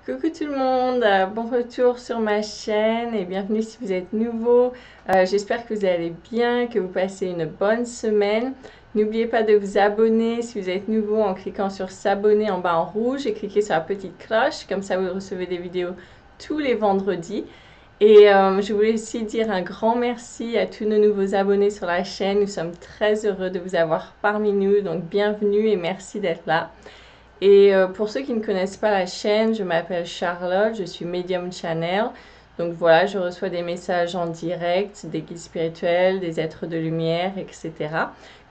Coucou tout le monde, bon retour sur ma chaîne et bienvenue si vous êtes nouveau. J'espère que vous allez bien, que vous passez une bonne semaine. N'oubliez pas de vous abonner si vous êtes nouveau en cliquant sur s'abonner en bas en rouge et cliquez sur la petite cloche, comme ça vous recevez des vidéos tous les vendredis. Et je voulais aussi dire un grand merci à tous nos nouveaux abonnés sur la chaîne. Nous sommes très heureux de vous avoir parmi nous, donc bienvenue et merci d'être là. Et pour ceux qui ne connaissent pas la chaîne, je m'appelle Charlotte, je suis Medium Channel. Donc voilà, je reçois des messages en direct, des guides spirituels, des êtres de lumière, etc.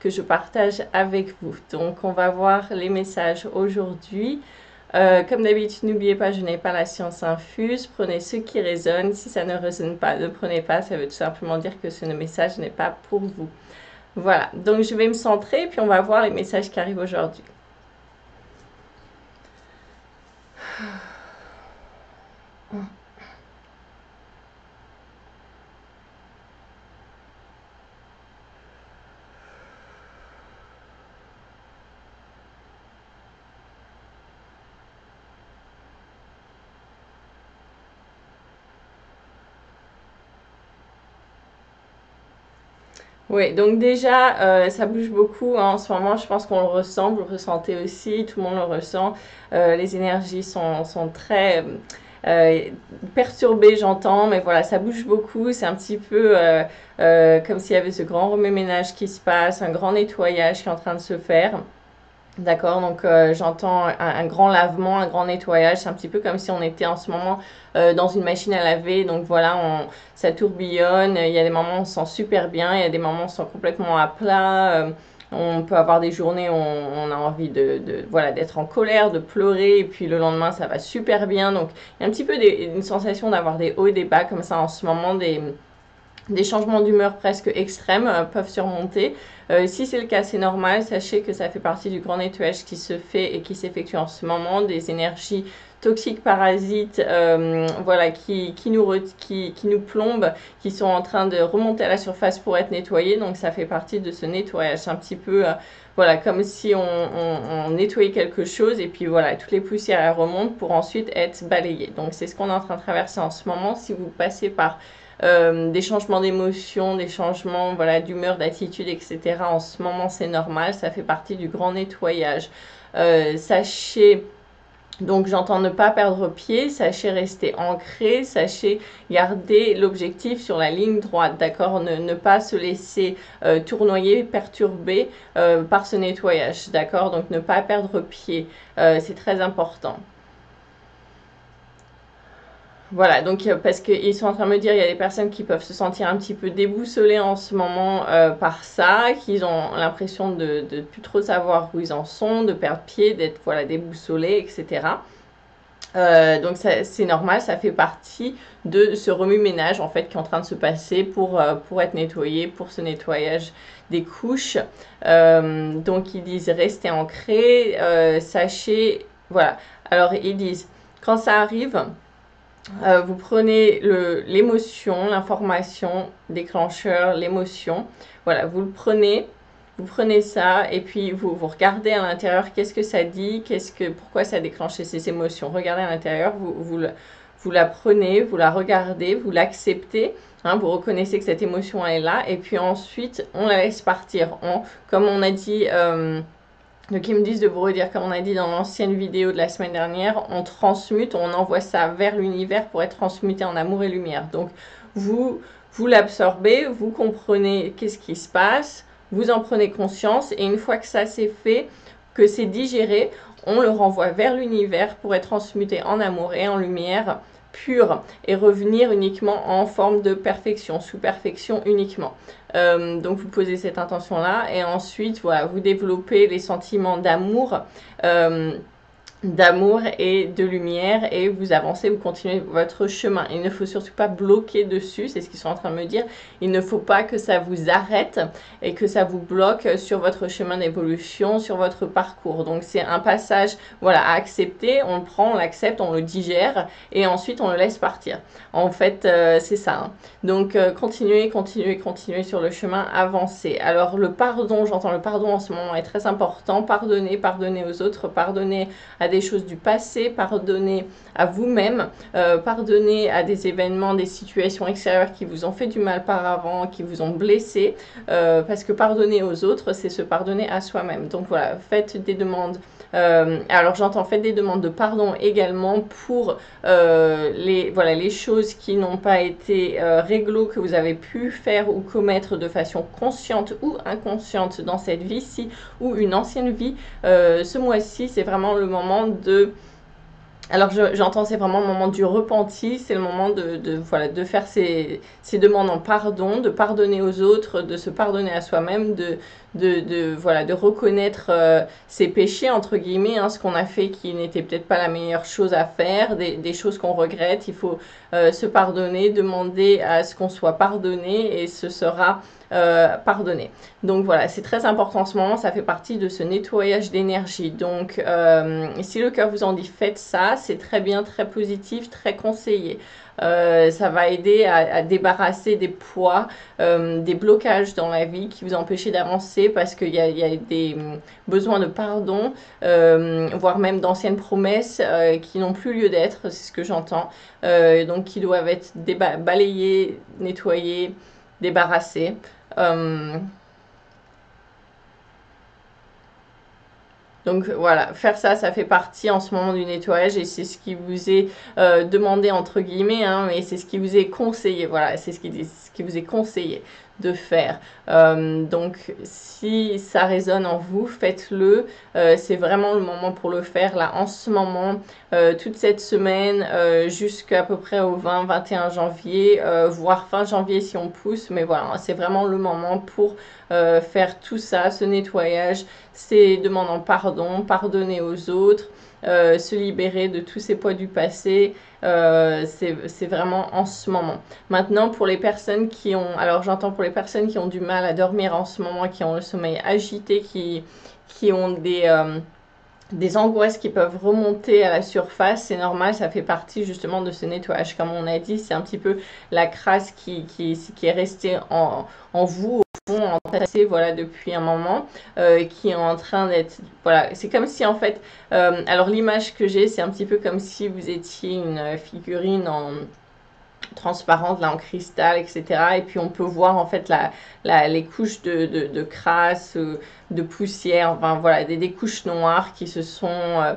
que je partage avec vous. Donc on va voir les messages aujourd'hui. Comme d'habitude, n'oubliez pas, je n'ai pas la science infuse. Prenez ce qui résonne. Si ça ne résonne pas, ne prenez pas. Ça veut tout simplement dire que ce message n'est pas pour vous. Voilà, donc je vais me centrer, puis on va voir les messages qui arrivent aujourd'hui. Oui, donc déjà, ça bouge beaucoup hein, en ce moment. Je pense qu'on le ressent, vous le ressentez aussi, tout le monde le ressent. Les énergies sont très euh, perturbées, j'entends, mais voilà, ça bouge beaucoup. C'est un petit peu comme s'il y avait ce grand remue-ménage qui se passe, un grand nettoyage qui est en train de se faire. D'accord, donc j'entends un grand lavement, un grand nettoyage. C'est un petit peu comme si on était en ce moment dans une machine à laver. Donc voilà, ça tourbillonne. Il y a des moments où on se sent super bien, il y a des moments où on se sent complètement à plat. On peut avoir des journées où on a envie voilà, d'être en colère, de pleurer, et puis le lendemain ça va super bien. Donc il y a un petit peu une sensation d'avoir des hauts et des bas comme ça en ce moment, des changements d'humeur presque extrêmes peuvent surmonter. Si c'est le cas, c'est normal. Sachez que ça fait partie du grand nettoyage qui se fait et qui s'effectue en ce moment, des énergies toxiques, parasites, voilà, qui nous plombent, qui sont en train de remonter à la surface pour être nettoyées. Donc ça fait partie de ce nettoyage. C'est un petit peu, voilà, comme si on nettoyait quelque chose et puis voilà, toutes les poussières remontent pour ensuite être balayées. Donc c'est ce qu'on est en train de traverser en ce moment. Si vous passez par des changements d'émotions, des changements voilà, d'humeur, d'attitude, etc. En ce moment, c'est normal, ça fait partie du grand nettoyage. Sachez, donc j'entends ne pas perdre pied, sachez rester ancré, sachez garder l'objectif sur la ligne droite, d'accord, ne pas se laisser tournoyer, perturber par ce nettoyage, d'accord, donc ne pas perdre pied, c'est très important. Voilà, donc parce qu'ils sont en train de me dire, il y a des personnes qui peuvent se sentir un petit peu déboussolées en ce moment par ça, qu'ils ont l'impression de ne plus trop savoir où ils en sont, de perdre pied, d'être voilà, déboussolés, etc. Donc c'est normal, ça fait partie de ce remue-ménage en fait qui est en train de se passer pour être nettoyé, pour ce nettoyage des couches. Donc ils disent restez ancrés, sachez, voilà. Alors ils disent quand ça arrive, vous prenez l'émotion, l'information, déclencheur, l'émotion. Voilà, vous prenez ça et puis vous regardez à l'intérieur qu'est-ce que ça dit, pourquoi ça a déclenché ces émotions. Regardez à l'intérieur, vous la prenez, vous la regardez, vous l'acceptez. Hein, vous reconnaissez que cette émotion est là et puis ensuite on la laisse partir. Comme on a dit... donc ils me disent de vous redire, comme on a dit dans l'ancienne vidéo de la semaine dernière, on transmute, on envoie ça vers l'univers pour être transmuté en amour et lumière. Donc vous l'absorbez, vous comprenez qu'est-ce qui se passe, vous en prenez conscience et une fois que ça c'est fait, que c'est digéré, on le renvoie vers l'univers pour être transmuté en amour et en lumière pure et revenir uniquement en forme de perfection, sous perfection uniquement. Donc vous posez cette intention là et ensuite voilà, vous développez les sentiments d'amour et de lumière et vous avancez, vous continuez votre chemin. Il ne faut surtout pas bloquer dessus, c'est ce qu'ils sont en train de me dire. Il ne faut pas que ça vous arrête et que ça vous bloque sur votre chemin d'évolution, sur votre parcours. Donc c'est un passage voilà, à accepter, on le prend, on l'accepte, on le digère et ensuite on le laisse partir. En fait, c'est ça. Hein. Donc continuez sur le chemin, avancez. Alors le pardon, j'entends le pardon en ce moment est très important. Pardonnez aux autres, pardonnez à des choses du passé, pardonner à vous-même, pardonner à des événements, des situations extérieures qui vous ont fait du mal par avant, qui vous ont blessé, parce que pardonner aux autres, c'est se pardonner à soi-même. Donc voilà, faites des demandes. Alors j'entends, faites des demandes de pardon également pour les choses qui n'ont pas été réglo, que vous avez pu faire ou commettre de façon consciente ou inconsciente dans cette vie-ci ou une ancienne vie. Ce mois-ci, c'est vraiment le moment de... Alors j'entends, c'est vraiment le moment du repenti, c'est le moment de faire ces demandes en pardon, de pardonner aux autres, de se pardonner à soi-même, de reconnaître ses péchés, entre guillemets, hein, ce qu'on a fait qui n'était peut-être pas la meilleure chose à faire, des choses qu'on regrette. Il faut se pardonner, demander à ce qu'on soit pardonné et ce sera pardonné. Donc voilà, c'est très important en ce moment, ça fait partie de ce nettoyage d'énergie. Donc si le cœur vous en dit, faites ça, c'est très bien, très positif, très conseillé. Ça va aider à débarrasser des poids, des blocages dans la vie qui vous empêchaient d'avancer parce qu'il y a des besoins de pardon, voire même d'anciennes promesses qui n'ont plus lieu d'être, c'est ce que j'entends, donc qui doivent être balayées, nettoyées, débarrassées. Donc voilà, faire ça, ça fait partie en ce moment du nettoyage et c'est ce qui vous est demandé entre guillemets, hein, mais c'est ce qui vous est conseillé. Voilà, c'est ce qui vous est conseillé de faire. Donc si ça résonne en vous, faites-le. C'est vraiment le moment pour le faire là en ce moment, toute cette semaine jusqu'à peu près au 20-21 janvier, voire fin janvier si on pousse. Mais voilà, c'est vraiment le moment pour faire tout ça, ce nettoyage, ces demandes en pardon, pardonner aux autres, se libérer de tous ces poids du passé. C'est vraiment en ce moment. Maintenant, pour les personnes qui ont, alors j'entends pour les personnes qui ont du mal à dormir en ce moment, qui ont le sommeil agité, qui ont des angoisses qui peuvent remonter à la surface, c'est normal, ça fait partie justement de ce nettoyage. Comme on a dit, c'est un petit peu la crasse qui est restée en vous, au fond, entassée, voilà, depuis un moment, qui est en train d'être... Voilà, c'est comme si en fait... alors l'image que j'ai, c'est un petit peu comme si vous étiez une figurine en transparente là en cristal, etc. Et puis on peut voir en fait les couches de crasse, de poussière, enfin voilà, des couches noires qui se sont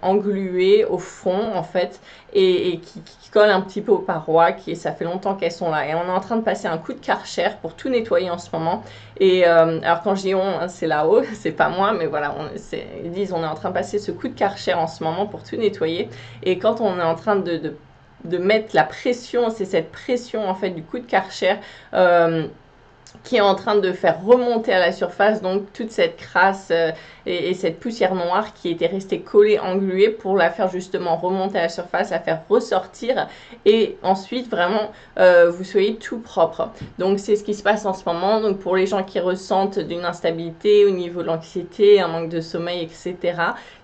engluées au fond en fait et qui collent un petit peu aux parois, ça fait longtemps qu'elles sont là. Et on est en train de passer un coup de Karcher pour tout nettoyer en ce moment. Et alors quand je dis on, hein, c'est là-haut, c'est pas moi, mais voilà, ils disent on est en train de passer ce coup de Karcher en ce moment pour tout nettoyer. Et quand on est en train de mettre la pression, c'est cette pression en fait du coup de Karcher qui est en train de faire remonter à la surface donc toute cette crasse et cette poussière noire qui était restée collée, engluée pour la faire justement remonter à la surface, la faire ressortir et ensuite vraiment vous soyez tout propre. Donc c'est ce qui se passe en ce moment. Donc pour les gens qui ressentent d'une instabilité au niveau de l'anxiété, un manque de sommeil, etc.,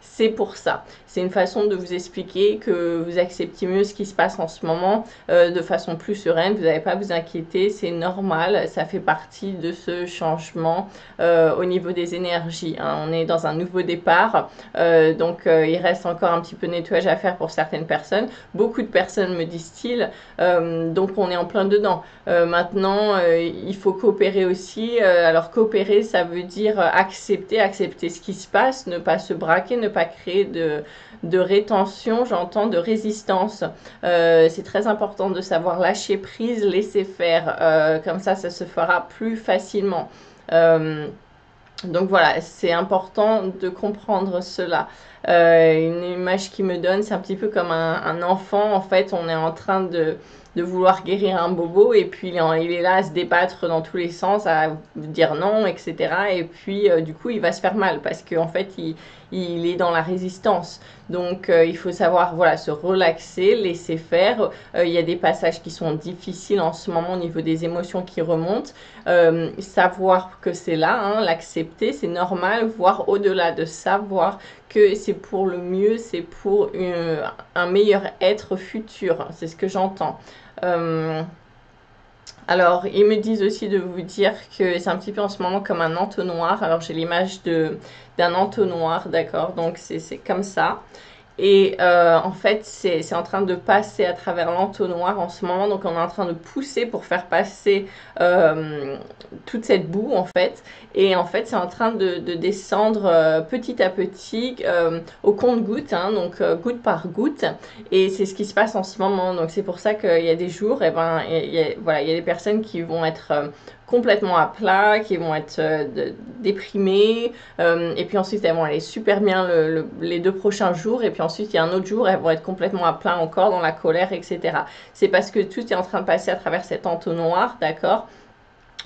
c'est pour ça. C'est une façon de vous expliquer que vous acceptez mieux ce qui se passe en ce moment de façon plus sereine. Vous n'avez pas à vous inquiéter, c'est normal, ça fait partie de ce changement au niveau des énergies. Hein. On est dans un nouveau départ, donc il reste encore un petit peu de nettoyage à faire pour certaines personnes. Beaucoup de personnes me disent-ils, donc on est en plein dedans. Maintenant, il faut coopérer aussi. Alors coopérer, ça veut dire accepter ce qui se passe, ne pas se braquer, ne pas créer de rétention, j'entends, de résistance. C'est très important de savoir lâcher prise, laisser faire. Comme ça se fera plus facilement. Donc voilà, c'est important de comprendre cela. Une image qui me donne, c'est un petit peu comme un enfant. En fait, on est en train de vouloir guérir un bobo et puis il est là à se débattre dans tous les sens, à dire non, etc. Et puis du coup il va se faire mal parce qu'en fait il est dans la résistance. Donc il faut savoir voilà, se relaxer, laisser faire. Il y a des passages qui sont difficiles en ce moment au niveau des émotions qui remontent. Savoir que c'est là, hein, l'accepter, c'est normal, voire au-delà de savoir que c'est pour le mieux, c'est pour un meilleur être futur. C'est ce que j'entends. Alors, ils me disent aussi de vous dire que c'est un petit peu en ce moment comme un entonnoir. Alors, j'ai l'image d'un entonnoir, d'accord? Donc, c'est comme ça. Et en fait, c'est en train de passer à travers l'entonnoir en ce moment. Donc, on est en train de pousser pour faire passer toute cette boue, en fait. Et en fait, c'est en train de descendre petit à petit au compte-goutte, hein, donc goutte par goutte. Et c'est ce qui se passe en ce moment. Donc, c'est pour ça qu'il y a des jours, et ben, voilà, il y a des personnes qui vont être complètement à plat, qui vont être déprimées, et puis ensuite elles vont aller super bien les 2 prochains jours, et puis ensuite il y a un autre jour, elles vont être complètement à plat encore dans la colère, etc. C'est parce que tout est en train de passer à travers cet entonnoir, d'accord,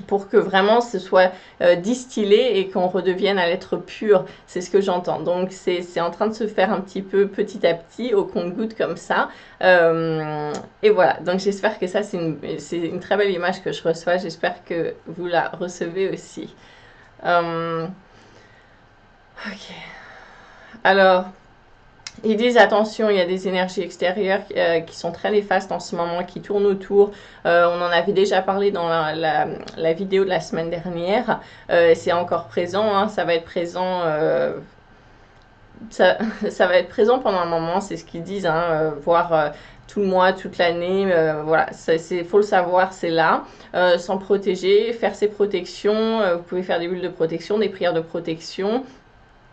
pour que vraiment ce soit distillé et qu'on redevienne à l'être pur, c'est ce que j'entends. Donc c'est en train de se faire un petit peu petit à petit au compte-gouttes comme ça. Et voilà, donc j'espère que ça c'est une très belle image que je reçois, j'espère que vous la recevez aussi. Ok, alors ils disent attention, il y a des énergies extérieures qui sont très néfastes en ce moment, qui tournent autour. On en avait déjà parlé dans la vidéo de la semaine dernière. C'est encore présent, hein, ça va être présent. Ça, ça va être présent pendant un moment, c'est ce qu'ils disent, hein, voire tout le mois, toute l'année. Voilà, faut le savoir, c'est là. S'en protéger, faire ses protections. Vous pouvez faire des bulles de protection, des prières de protection.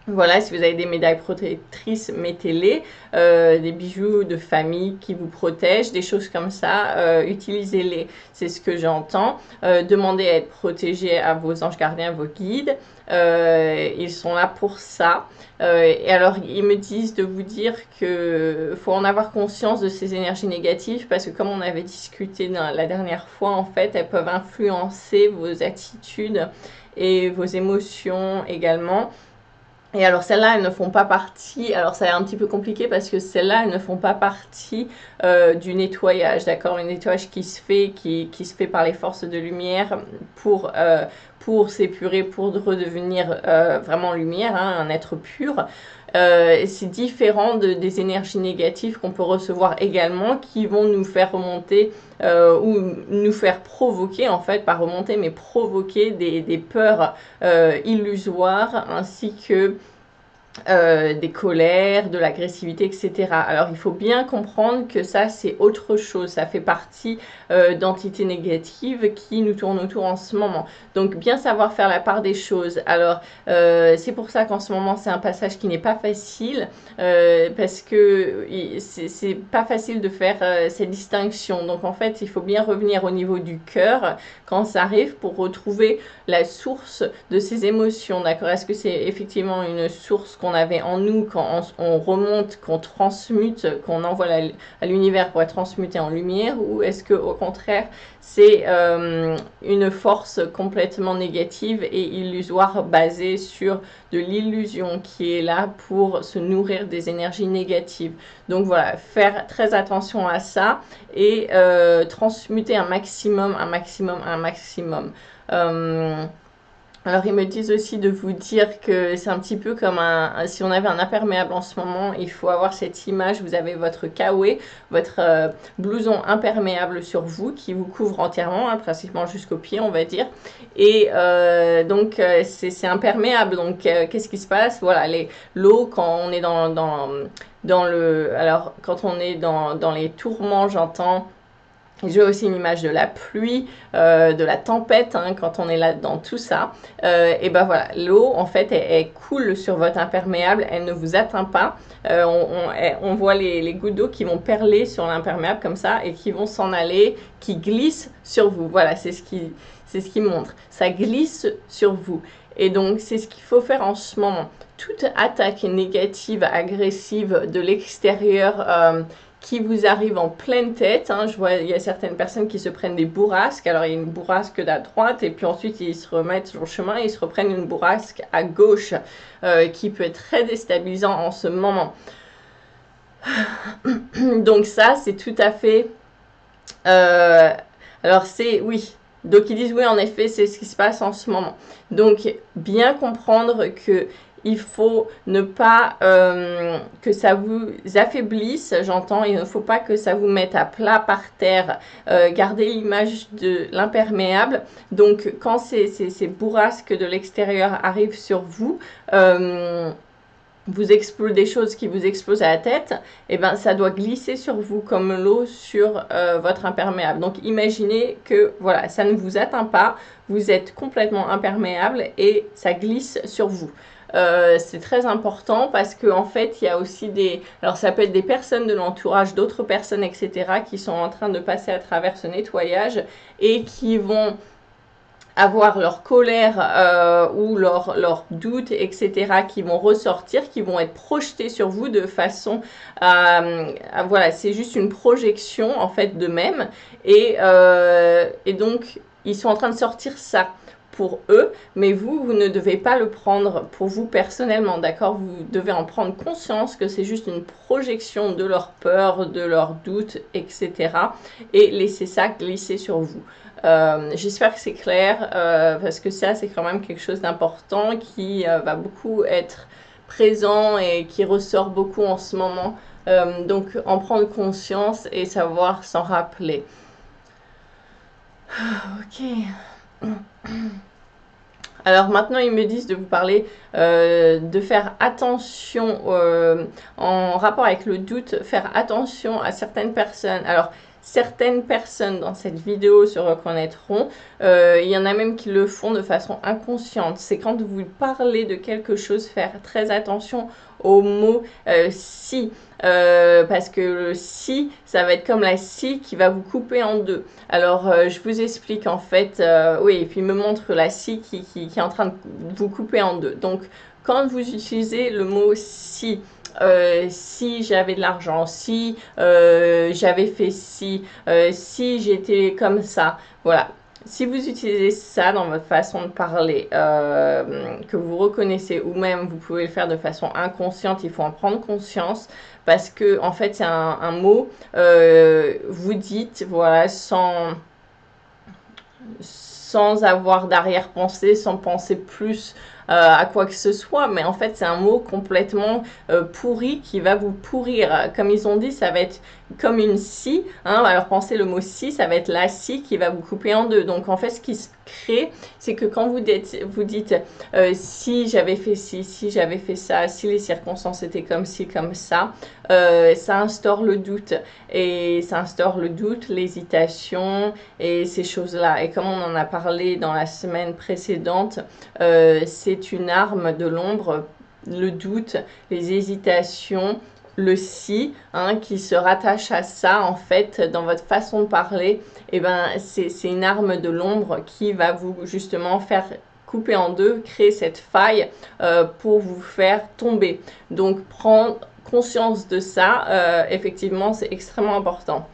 Voilà, si vous avez des médailles protectrices, mettez-les, des bijoux de famille qui vous protègent, des choses comme ça, utilisez-les. C'est ce que j'entends. Demandez à être protégé à vos anges gardiens, vos guides. Ils sont là pour ça. Et alors, ils me disent de vous dire que faut en avoir conscience de ces énergies négatives parce que comme on avait discuté la dernière fois, en fait, elles peuvent influencer vos attitudes et vos émotions également. Et alors celles-là, elles ne font pas partie, alors ça est un petit peu compliqué parce que celles-là, elles ne font pas partie du nettoyage, d'accord? Le nettoyage qui se fait par les forces de lumière pour s'épurer, pour redevenir vraiment lumière, hein, un être pur. C'est différent des énergies négatives qu'on peut recevoir également qui vont nous faire remonter ou nous faire provoquer, en fait, pas remonter, mais provoquer des peurs illusoires ainsi que des colères, de l'agressivité, etc. Alors il faut bien comprendre que ça c'est autre chose, ça fait partie d'entités négatives qui nous tournent autour en ce moment. Donc bien savoir faire la part des choses. Alors c'est pour ça qu'en ce moment c'est un passage qui n'est pas facile parce que c'est pas facile de faire cette distinction. Donc en fait il faut bien revenir au niveau du cœur quand ça arrive pour retrouver la source de ces émotions. D'accord? Est-ce que c'est effectivement une source qu'on avait en nous quand on remonte, qu'on transmute, qu'on envoie à l'univers pour être transmuté en lumière, ou est-ce que au contraire c'est une force complètement négative et illusoire basée sur de l'illusion qui est là pour se nourrir des énergies négatives. Donc voilà, faire très attention à ça et transmuter un maximum, un maximum, un maximum. Alors ils me disent aussi de vous dire que c'est un petit peu comme si on avait un imperméable en ce moment, il faut avoir cette image, vous avez votre kawaii, votre blouson imperméable sur vous qui vous couvre entièrement, hein, pratiquement jusqu'aux pieds on va dire, et donc c'est imperméable, donc qu'est-ce qui se passe? Voilà, l'eau quand on est alors quand on est dans les tourments, j'entends. J'ai aussi une image de la pluie, de la tempête, hein, quand on est là dans tout ça. Et ben voilà, l'eau, en fait, elle coule sur votre imperméable, elle ne vous atteint pas. On voit les gouttes d'eau qui vont perler sur l'imperméable comme ça et qui vont s'en aller, qui glissent sur vous. Voilà, c'est ce qui montre. Ça glisse sur vous. Et donc, c'est ce qu'il faut faire en ce moment. Toute attaque négative, agressive de l'extérieur, qui vous arrive en pleine tête, hein. Je vois, il y a certaines personnes qui se prennent des bourrasques, alors il y a une bourrasque à droite, et puis ensuite ils se remettent sur le chemin, et ils se reprennent une bourrasque à gauche, qui peut être très déstabilisant en ce moment. Donc ça, c'est tout à fait... alors c'est... Oui. Donc ils disent, oui, en effet, c'est ce qui se passe en ce moment. Donc, bien comprendre que il faut ne pas que ça vous affaiblisse, j'entends, il ne faut pas que ça vous mette à plat par terre. Gardez l'image de l'imperméable. Donc quand ces bourrasques de l'extérieur arrivent sur vous, vous explosez des choses qui vous explosent à la tête, et ben ça doit glisser sur vous comme l'eau sur votre imperméable. Donc imaginez que voilà, ça ne vous atteint pas, vous êtes complètement imperméable et ça glisse sur vous. C'est très important parce que en fait il y a aussi alors ça peut être des personnes de l'entourage, d'autres personnes, etc., qui sont en train de passer à travers ce nettoyage et qui vont avoir leur colère ou leur doute, etc., qui vont ressortir, qui vont être projetés sur vous de façon voilà, c'est juste une projection en fait d'eux-mêmes et donc ils sont en train de sortir ça pour eux, mais vous ne devez pas le prendre pour vous personnellement, d'accord? Vous devez en prendre conscience que c'est juste une projection de leur peur, de leurs doutes, etc., et laisser ça glisser sur vous. J'espère que c'est clair, parce que ça, c'est quand même quelque chose d'important qui va beaucoup être présent et qui ressort beaucoup en ce moment. Donc, en prendre conscience et savoir s'en rappeler. Ok. Alors maintenant, ils me disent de vous parler de faire attention en rapport avec le doute, faire attention à certaines personnes. Alors, certaines personnes dans cette vidéo se reconnaîtront. Il y en a même qui le font de façon inconsciente. C'est quand vous parlez de quelque chose, faire très attention au mot si. Parce que le si, ça va être comme la scie qui va vous couper en deux. Alors, je vous explique en fait, oui, et puis il me montre la scie qui est en train de vous couper en deux. Donc, quand vous utilisez le mot si, si j'avais de l'argent, si j'avais fait si j'étais comme ça, voilà. Si vous utilisez ça dans votre façon de parler, que vous reconnaissez, ou même vous pouvez le faire de façon inconsciente, il faut en prendre conscience, parce que en fait c'est un mot, vous dites, voilà, sans avoir d'arrière-pensée, sans penser plus à quoi que ce soit, mais en fait c'est un mot complètement pourri qui va vous pourrir. Comme ils ont dit, ça va être comme une scie, hein, alors pensez le mot scie, ça va être la scie qui va vous couper en deux. Donc en fait ce qui se crée, c'est que quand vous dites si j'avais fait ci, si j'avais fait ça, si les circonstances étaient comme ci, comme ça instaure le doute, et ça instaure le doute, l'hésitation et ces choses-là. Et comme on en a parlé dans la semaine précédente, c'est une arme de l'ombre, le doute, les hésitations, le si, hein, qui se rattache à ça en fait dans votre façon de parler. Et ben c'est une arme de l'ombre qui va vous justement faire couper en deux, créer cette faille pour vous faire tomber. Donc prendre conscience de ça, effectivement c'est extrêmement important.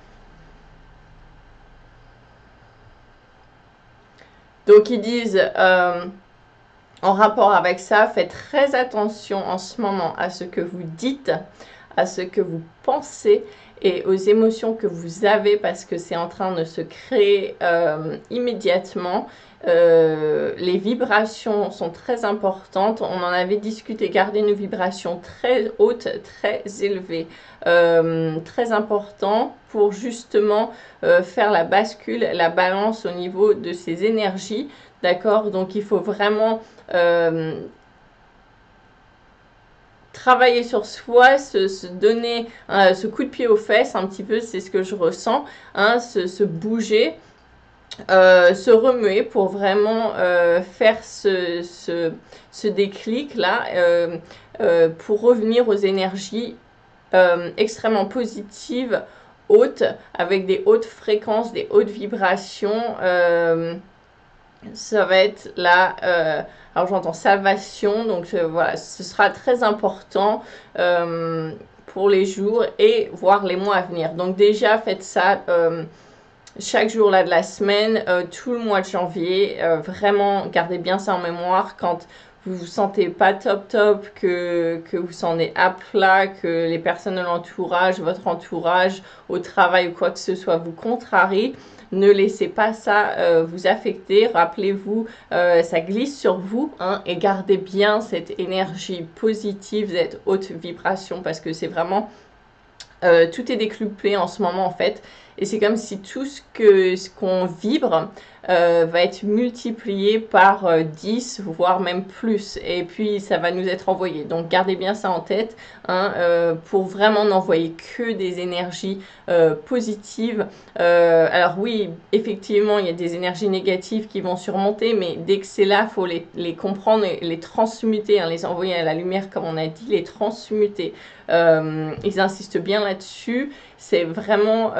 Donc ils disent en rapport avec ça, faites très attention en ce moment à ce que vous dites, à ce que vous pensez et aux émotions que vous avez, parce que c'est en train de se créer immédiatement. Les vibrations sont très importantes. On en avait discuté, garder une vibration très haute, très élevée, très important pour justement faire la bascule, la balance au niveau de ces énergies. D'accord? Donc il faut vraiment travailler sur soi, se donner ce coup de pied aux fesses un petit peu, c'est ce que je ressens, hein, se bouger, se remuer pour vraiment faire ce déclic là, pour revenir aux énergies extrêmement positives, hautes, avec des hautes fréquences, des hautes vibrations. Ça va être là, alors j'entends salvation, donc voilà, ce sera très important pour les jours et voire les mois à venir. Donc déjà faites ça chaque jour là de la semaine, tout le mois de janvier, vraiment gardez bien ça en mémoire. Quand vous vous sentez pas top, que vous sentez à plat, que les personnes de l'entourage, votre entourage, au travail ou quoi que ce soit vous contrarie, ne laissez pas ça vous affecter. Rappelez-vous, ça glisse sur vous, hein, et gardez bien cette énergie positive, cette haute vibration, parce que c'est vraiment tout est décuplé en ce moment en fait, et c'est comme si tout ce qu'on vibre va être multiplié par 10 voire même plus, et puis ça va nous être envoyé. Donc gardez bien ça en tête, hein, pour vraiment n'envoyer que des énergies positives. Alors oui, effectivement il y a des énergies négatives qui vont surmonter, mais dès que c'est là, il faut les comprendre et les transmuter, hein, les envoyer à la lumière comme on a dit, les transmuter. Ils insistent bien là-dessus. C'est vraiment,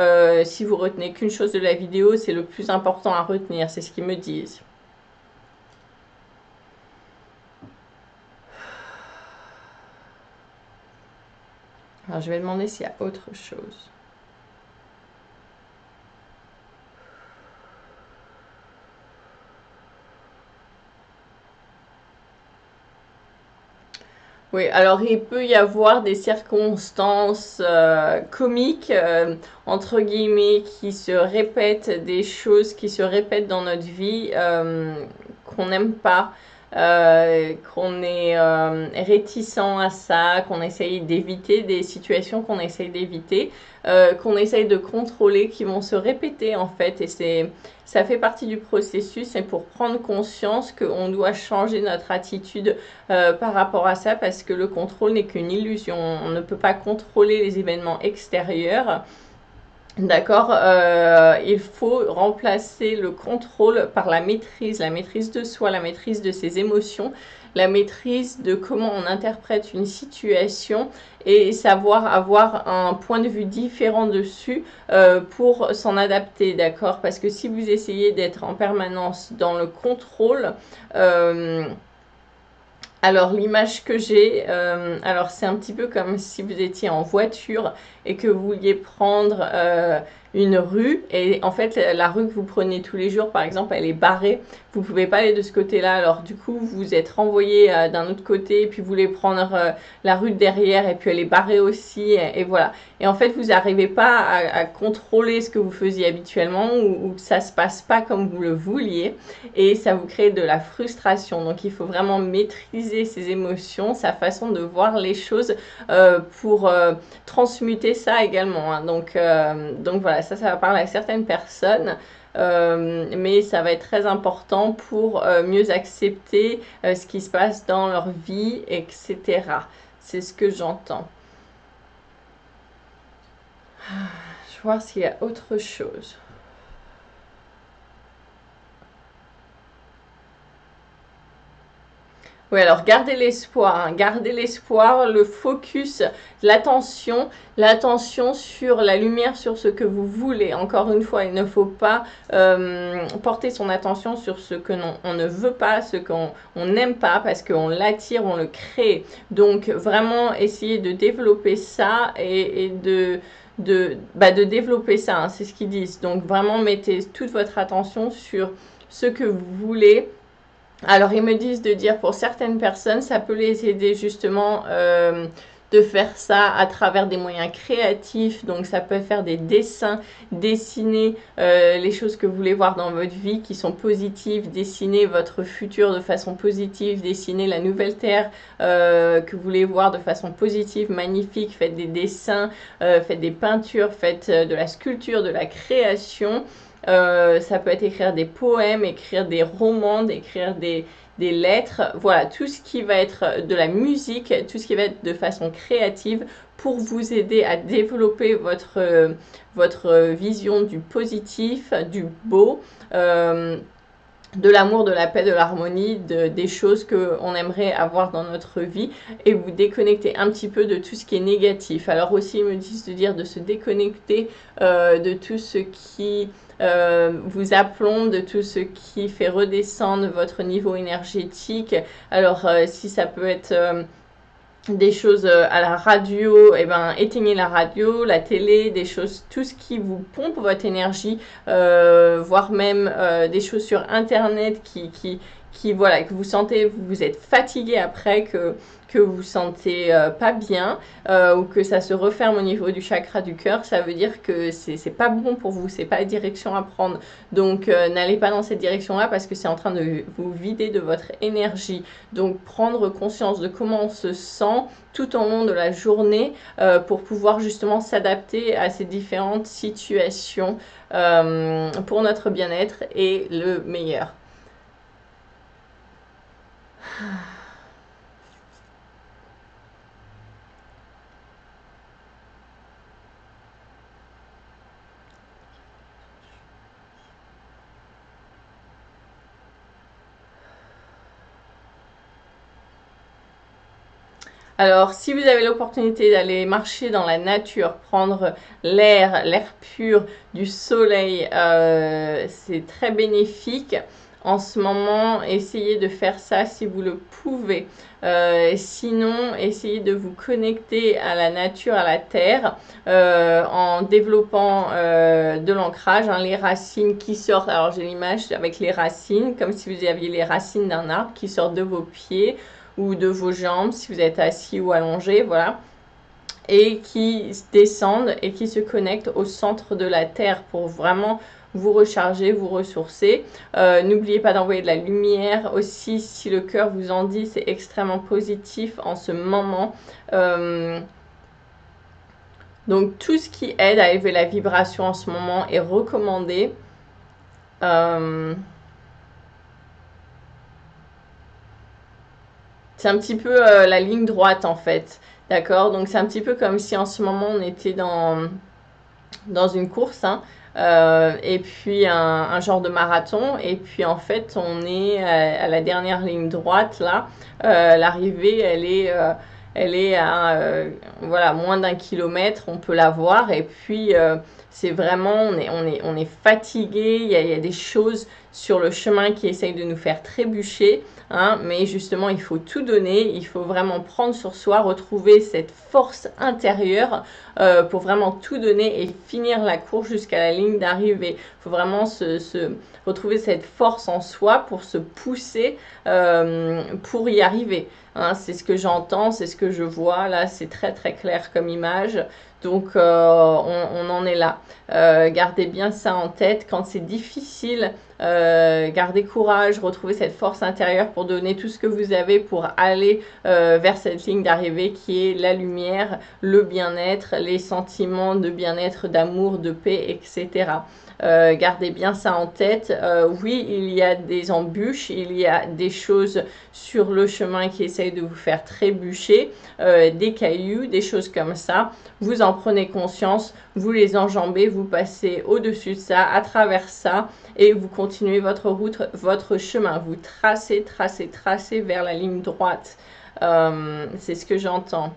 si vous retenez qu'une chose de la vidéo, c'est le plus important à retenir, c'est ce qu'ils me disent. Alors, je vais demander s'il y a autre chose. Oui, alors il peut y avoir des circonstances comiques, entre guillemets, qui se répètent, des choses qui se répètent dans notre vie qu'on n'aime pas, qu'on est réticent à ça, qu'on essaye d'éviter, des situations qu'on essaye d'éviter, qu'on essaye de contrôler, qui vont se répéter en fait, et ça fait partie du processus, et pour prendre conscience qu'on doit changer notre attitude par rapport à ça, parce que le contrôle n'est qu'une illusion. On ne peut pas contrôler les événements extérieurs. D'accord, il faut remplacer le contrôle par la maîtrise de soi, la maîtrise de ses émotions, la maîtrise de comment on interprète une situation, et savoir avoir un point de vue différent dessus pour s'en adapter, d'accord? Parce que si vous essayez d'être en permanence dans le contrôle, alors l'image que j'ai, alors c'est un petit peu comme si vous étiez en voiture et que vous vouliez prendre une rue, et en fait la rue que vous prenez tous les jours par exemple elle est barrée, vous pouvez pas aller de ce côté là, alors du coup vous êtes renvoyé d'un autre côté, et puis vous voulez prendre la rue de derrière, et puis elle est barrée aussi, et voilà, et en fait vous n'arrivez pas à contrôler ce que vous faisiez habituellement, ou que ça se passe pas comme vous le vouliez, et ça vous crée de la frustration. Donc il faut vraiment maîtriser ses émotions, sa façon de voir les choses pour transmuter ça également, hein. Donc voilà, ça va parler à certaines personnes, mais ça va être très important pour mieux accepter ce qui se passe dans leur vie, etc. C'est ce que j'entends. Je vais voir s'il y a autre chose. Oui, alors gardez l'espoir, hein, gardez l'espoir, le focus, l'attention sur la lumière, sur ce que vous voulez. Encore une fois, il ne faut pas porter son attention sur ce que on ne veut pas, ce qu'on n'aime pas, parce qu'on l'attire, on le crée. Donc vraiment essayer de développer ça, et de développer ça, hein, c'est ce qu'ils disent. Donc vraiment mettez toute votre attention sur ce que vous voulez. Alors ils me disent de dire, pour certaines personnes ça peut les aider justement de faire ça à travers des moyens créatifs. Donc ça peut faire des dessins, dessiner les choses que vous voulez voir dans votre vie qui sont positives, dessiner votre futur de façon positive, dessiner la nouvelle terre que vous voulez voir de façon positive, magnifique. Faites des dessins, faites des peintures, faites de la sculpture, de la création. Ça peut être écrire des poèmes, écrire des romans, écrire des lettres, voilà, tout ce qui va être de la musique, tout ce qui va être de façon créative, pour vous aider à développer votre vision du positif, du beau, de l'amour, de la paix, de l'harmonie, des choses qu'on aimerait avoir dans notre vie, et vous déconnecter un petit peu de tout ce qui est négatif. Alors aussi ils me disent de dire de se déconnecter de tout ce qui vous aplombe, de tout ce qui fait redescendre votre niveau énergétique. Alors si ça peut être des choses à la radio, et ben éteignez la radio, la télé, des choses, tout ce qui vous pompe votre énergie, voire même des choses sur internet voilà, que vous sentez, vous êtes fatigué après, que vous sentez pas bien, ou que ça se referme au niveau du chakra du cœur, ça veut dire que c'est pas bon pour vous, c'est pas la direction à prendre. Donc n'allez pas dans cette direction-là parce que c'est en train de vous vider de votre énergie. Donc prendre conscience de comment on se sent tout au long de la journée pour pouvoir justement s'adapter à ces différentes situations pour notre bien-être et le meilleur. Alors, si vous avez l'opportunité d'aller marcher dans la nature, prendre l'air pur du soleil, c'est très bénéfique. En ce moment, essayez de faire ça si vous le pouvez. Sinon, essayez de vous connecter à la nature, à la terre, en développant de l'ancrage, hein, les racines qui sortent. Alors, j'ai l'image avec les racines, comme si vous aviez les racines d'un arbre qui sortent de vos pieds ou de vos jambes si vous êtes assis ou allongé, voilà, et qui descendent et qui se connectent au centre de la terre pour vraiment vous recharger, vous ressourcer. N'oubliez pas d'envoyer de la lumière aussi si le cœur vous en dit, c'est extrêmement positif en ce moment. Donc tout ce qui aide à élever la vibration en ce moment est recommandé. C'est un petit peu la ligne droite en fait, d'accord? Donc c'est un petit peu comme si en ce moment on était dans une course, hein, et puis un genre de marathon, et puis en fait on est à la dernière ligne droite là, l'arrivée elle est à voilà, moins d'1 kilomètre, on peut la voir, et puis c'est vraiment, on est fatigué, il y a des choses sur le chemin qui essayent de nous faire trébucher, hein, mais justement il faut tout donner, il faut vraiment prendre sur soi, retrouver cette force intérieure pour vraiment tout donner et finir la course jusqu'à la ligne d'arrivée. Il faut vraiment retrouver cette force en soi pour se pousser pour y arriver. Hein, c'est ce que j'entends, c'est ce que je vois, là c'est très très clair comme image. Donc on en est là. Gardez bien ça en tête. Quand c'est difficile, gardez courage, retrouvez cette force intérieure pour donner tout ce que vous avez pour aller vers cette ligne d'arrivée qui est la lumière, le bien-être, les sentiments de bien-être, d'amour, de paix, etc. Gardez bien ça en tête. Oui, il y a des embûches, il y a des choses sur le chemin qui essayent de vous faire trébucher, des cailloux, des choses comme ça. Vous en prenez conscience, vous les enjambez, vous passez au-dessus de ça, à travers ça, et vous continuez votre route, votre chemin. Vous tracez, tracez, tracez vers la ligne droite. C'est ce que j'entends.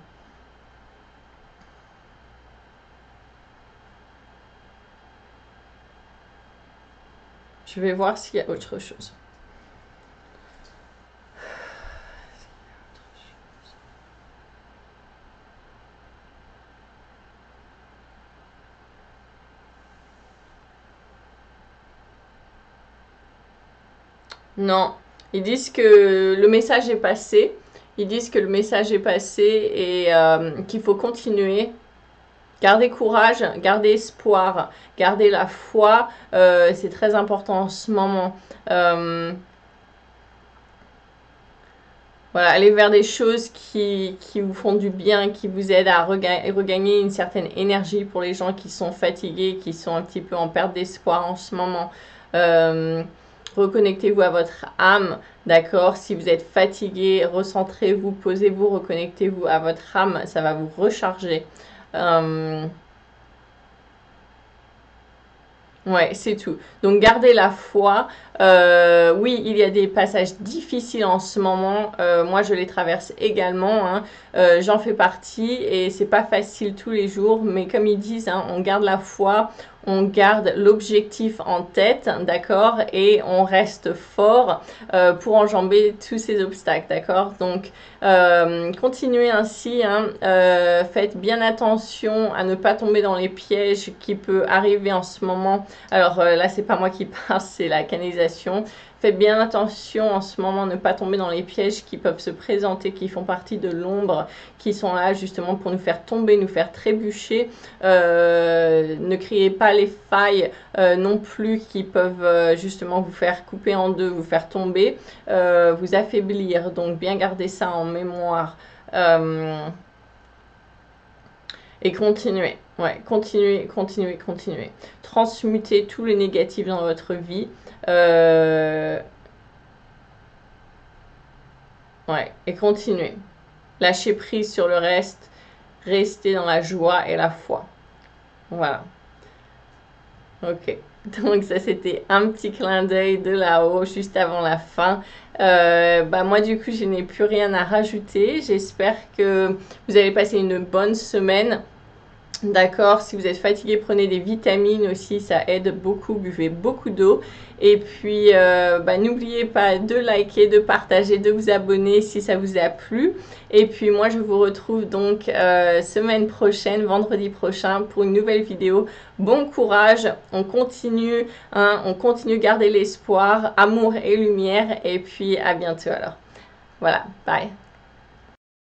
Je vais voir s'il y a autre chose. Non, ils disent que le message est passé. Ils disent que le message est passé et qu'il faut continuer. Gardez courage, gardez espoir, gardez la foi. C'est très important en ce moment. Voilà, allez vers des choses qui vous font du bien, qui vous aident à regagner une certaine énergie pour les gens qui sont fatigués, qui sont un petit peu en perte d'espoir en ce moment. Reconnectez-vous à votre âme, d'accord? Si vous êtes fatigué, recentrez-vous, posez-vous, reconnectez-vous à votre âme, ça va vous recharger. Ouais, c'est tout. Donc gardez la foi. Oui, il y a des passages difficiles en ce moment. Moi, je les traverse également. Hein. J'en fais partie et c'est pas facile tous les jours. Mais comme ils disent, hein, on garde la foi, on garde l'objectif en tête, d'accord, et on reste fort pour enjamber tous ces obstacles, d'accord. Donc continuez ainsi. Hein. Faites bien attention à ne pas tomber dans les pièges qui peuvent arriver en ce moment Alors là, c'est pas moi qui parle, c'est la canalisation. Faites bien attention en ce moment, ne pas tomber dans les pièges qui peuvent se présenter, qui font partie de l'ombre, qui sont là justement pour nous faire tomber, nous faire trébucher. Ne créez pas les failles non plus qui peuvent justement vous faire couper en deux, vous faire tomber, vous affaiblir. Donc bien garder ça en mémoire. Et continuez. Ouais, continuez. Transmutez tous les négatifs dans votre vie. Ouais, et continuez. Lâchez prise sur le reste. Restez dans la joie et la foi. Voilà. Ok. Donc ça, c'était un petit clin d'œil de là-haut, juste avant la fin. Moi, du coup, je n'ai plus rien à rajouter. J'espère que vous allez passer une bonne semaine. D'accord, si vous êtes fatigué, prenez des vitamines aussi, ça aide beaucoup, buvez beaucoup d'eau. Et puis, n'oubliez pas de liker, de partager, de vous abonner si ça vous a plu. Et puis, moi, je vous retrouve donc semaine prochaine, vendredi prochain, pour une nouvelle vidéo. Bon courage, on continue, garder l'espoir, amour et lumière. Et puis, à bientôt alors. Voilà, bye.